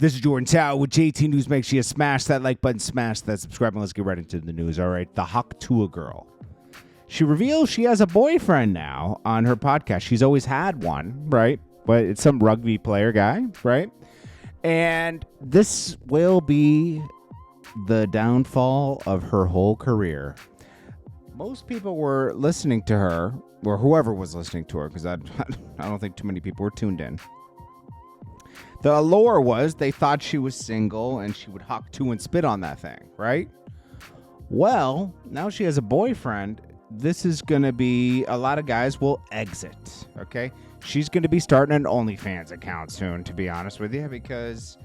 This is Jordan Tower with JT News. Make sure you smash that like button, smash that subscribe, and let's get right into the news. All right, the Tuah girl. She reveals she has a boyfriend now on her podcast. She's always had one, right? But it's some rugby player guy, right? And this will be the downfall of her whole career. Most people were listening to her, or whoever was listening to her, because I don't think too many people were tuned in. The allure was they thought she was single and she would huck to and spit on that thing, right? Well, now she has a boyfriend. This is going to be, a lot of guys will exit, okay? She's going to be starting an OnlyFans account soon, to be honest with you, because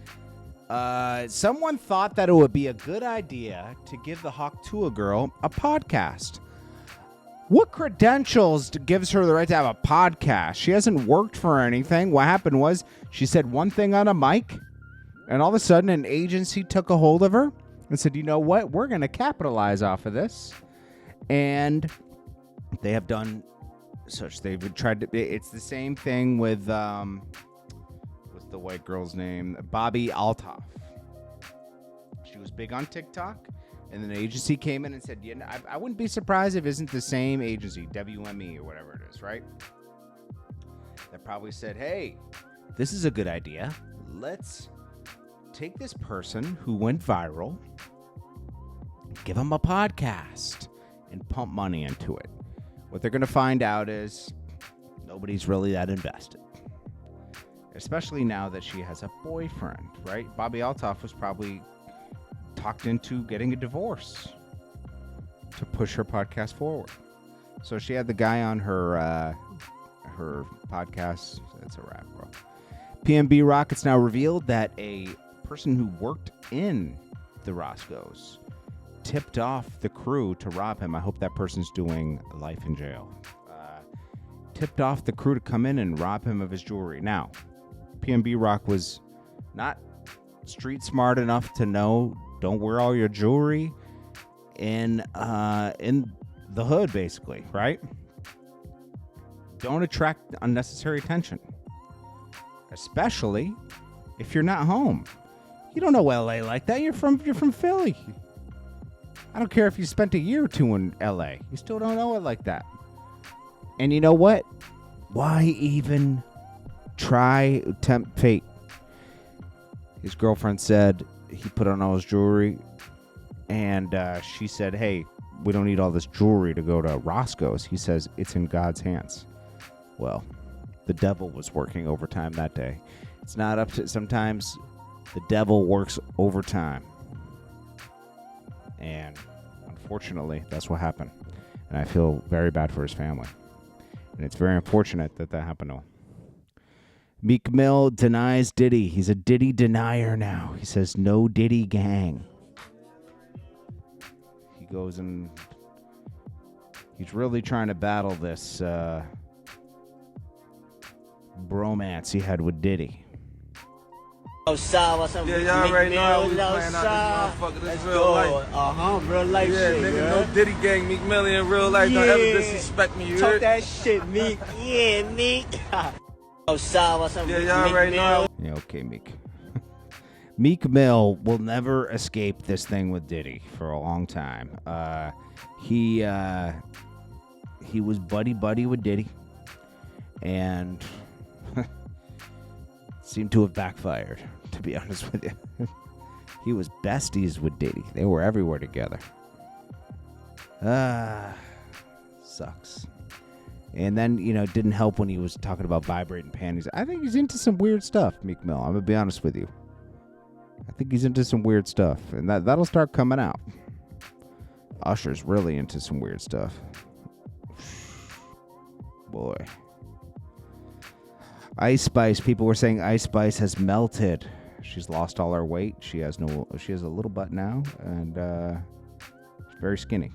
someone thought that it would be a good idea to give the Tuah girl a podcast. What credentials gives her the right to have a podcast? She hasn't worked for anything. What happened was she said one thing on a mic, and all of a sudden an agency took a hold of her and said, you know what? We're going to capitalize off of this. And they have done such. They've tried to. It's the same thing with, what's the white girl's name? Bobby Althoff. She was big on TikTok. And then the agency came in and said, yeah, I wouldn't be surprised if it isn't the same agency, WME or whatever it is, right? That probably said, hey, this is a good idea. Let's take this person who went viral, give them a podcast, and pump money into it. What they're going to find out is nobody's really that invested. Especially now that she has a boyfriend, right? Bobby Althoff was probably talked into getting a divorce to push her podcast forward. So she had the guy on her podcast. That's a wrap, bro. PnB Rock, it's now revealed that a person who worked in the Roscoe's tipped off the crew to rob him. I hope that person's doing life in jail. Tipped off the crew to come in and rob him of his jewelry. Now, PnB Rock was not street smart enough to know don't wear all your jewelry in the hood, basically, right? Don't attract unnecessary attention, especially if you're not home. You don't know LA like that. You're from Philly. I don't care if you spent a year or two in LA. You still don't know it like that. And you know what? Why even try tempt fate? His girlfriend said he put on all his jewelry, and she said, hey, we don't need all this jewelry to go to Roscoe's. He says it's in God's hands. Well, the devil was working overtime that day. It's not up to, sometimes the devil works overtime. And unfortunately, that's what happened. And I feel very bad for his family. And it's very unfortunate that happened to him. Meek Mill denies Diddy. He's a Diddy denier now. He says no Diddy gang. He goes and he's really trying to battle this bromance he had with Diddy. Outside, what's up? Yeah, y'all already know we playing out this motherfucker. This real life. Real life shit, nigga, no Diddy gang, Meek Mill in real life. Don't ever disrespect me, you talk heard? that shit, Meek. Yeah, Meek. Outside, what's up? Yeah, y'all already know. Yeah, okay, Meek. Meek Mill will never escape this thing with Diddy for a long time. He was buddy with Diddy, and seemed to have backfired, to be honest with you. He was besties with Diddy. They were everywhere together. Sucks. And then, it didn't help when he was talking about vibrating panties. I think he's into some weird stuff, Meek Mill. I'm going to be honest with you. I think he's into some weird stuff. And that'll start coming out. Usher's really into some weird stuff. Boy. Ice Spice. People were saying Ice Spice has melted. She's lost all her weight. She has a little butt now. And she's very skinny.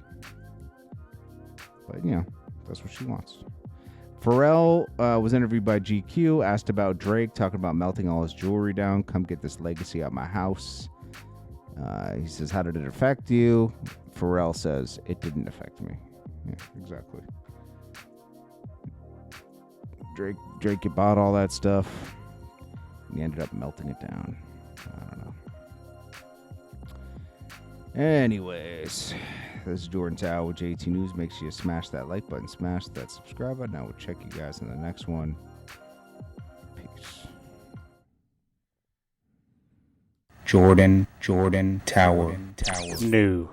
But, that's what she wants. Pharrell was interviewed by GQ, asked about Drake, talking about melting all his jewelry down. Come get this legacy out my house. He says, how did it affect you? Pharrell says, it didn't affect me. Yeah, exactly. Drake bought all that stuff. He ended up melting it down. Anyways, this is Jordan Tower with JT News. Make sure you smash that like button, smash that subscribe button. I will check you guys in the next one. Peace. Jordan Tower. New.